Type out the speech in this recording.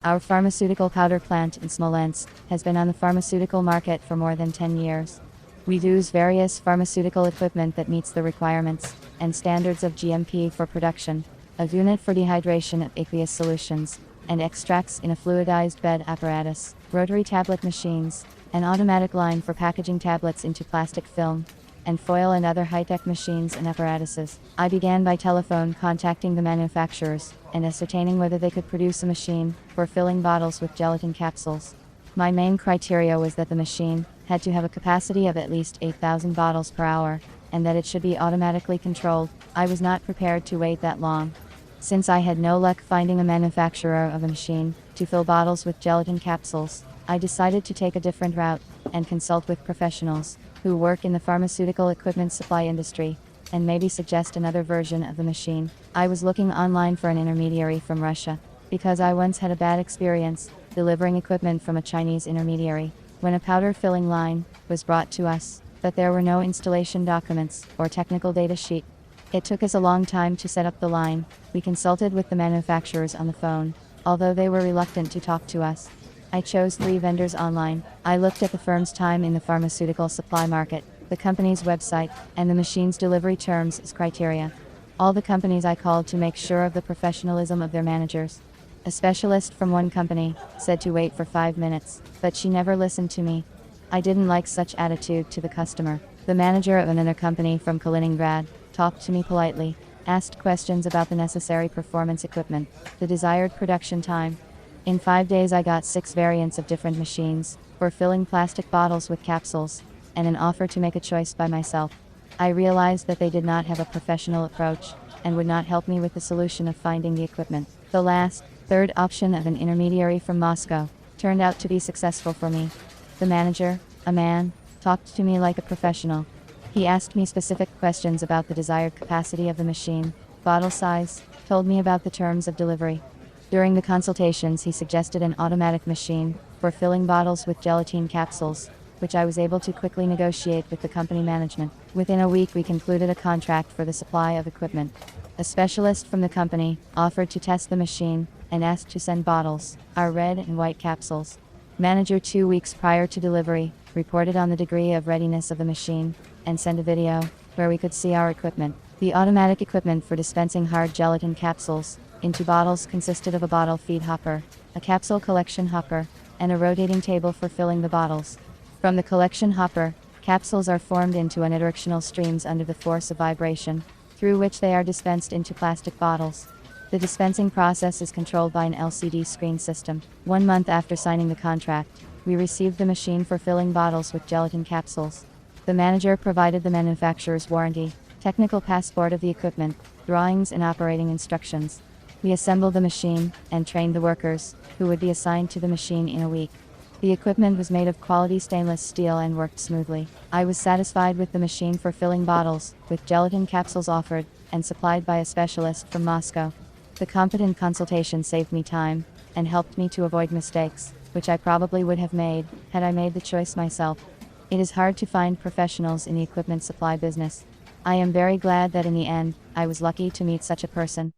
Our pharmaceutical powder plant in Smolensk has been on the pharmaceutical market for more than 10 years. We use various pharmaceutical equipment that meets the requirements and standards of GMP for production, a unit for dehydration of aqueous solutions, and extracts in a fluidized bed apparatus, rotary tablet machines, an automatic line for packaging tablets into plastic film, and foil and other high-tech machines and apparatuses. I began by telephone contacting the manufacturers and ascertaining whether they could produce a machine for filling bottles with gelatin capsules. My main criteria was that the machine had to have a capacity of at least 8,000 bottles per hour, and that it should be automatically controlled. I was not prepared to wait that long. Since I had no luck finding a manufacturer of a machine to fill bottles with gelatin capsules, I decided to take a different route and consult with professionals who work in the pharmaceutical equipment supply industry, and maybe suggest another version of the machine. I was looking online for an intermediary from Russia, because I once had a bad experience delivering equipment from a Chinese intermediary, when a powder filling line was brought to us, but there were no installation documents or technical data sheet. It took us a long time to set up the line. We consulted with the manufacturers on the phone, although they were reluctant to talk to us. I chose 3 vendors online. I looked at the firm's time in the pharmaceutical supply market, the company's website, and the machine's delivery terms as criteria. All the companies I called to make sure of the professionalism of their managers. A specialist from one company said to wait for 5 minutes, but she never listened to me. I didn't like such attitude to the customer. The manager of another company from Kaliningrad talked to me politely, asked questions about the necessary performance equipment, the desired production time. In 5 days I got 6 variants of different machines for filling plastic bottles with capsules, and an offer to make a choice by myself. I realized that they did not have a professional approach, and would not help me with the solution of finding the equipment. The last, third option of an intermediary from Moscow turned out to be successful for me. The manager, a man, talked to me like a professional. He asked me specific questions about the desired capacity of the machine, bottle size, told me about the terms of delivery. During the consultations he suggested an automatic machine for filling bottles with gelatin capsules, which I was able to quickly negotiate with the company management. Within a week we concluded a contract for the supply of equipment. A specialist from the company offered to test the machine and asked to send bottles, our red and white capsules. Manager 2 weeks prior to delivery reported on the degree of readiness of the machine and sent a video where we could see our equipment. The automatic equipment for dispensing hard gelatin capsules into bottles consisted of a bottle feed hopper, a capsule collection hopper, and a rotating table for filling the bottles. From the collection hopper, capsules are formed into unidirectional streams under the force of vibration, through which they are dispensed into plastic bottles. The dispensing process is controlled by an LCD screen system. 1 month after signing the contract, we received the machine for filling bottles with gelatin capsules. The manager provided the manufacturer's warranty, technical passport of the equipment, drawings and operating instructions. We assembled the machine and trained the workers, who would be assigned to the machine in a week. The equipment was made of quality stainless steel and worked smoothly. I was satisfied with the machine for filling bottles with gelatin capsules offered and supplied by a specialist from Moscow. The competent consultation saved me time and helped me to avoid mistakes, which I probably would have made had I made the choice myself. It is hard to find professionals in the equipment supply business. I am very glad that in the end, I was lucky to meet such a person.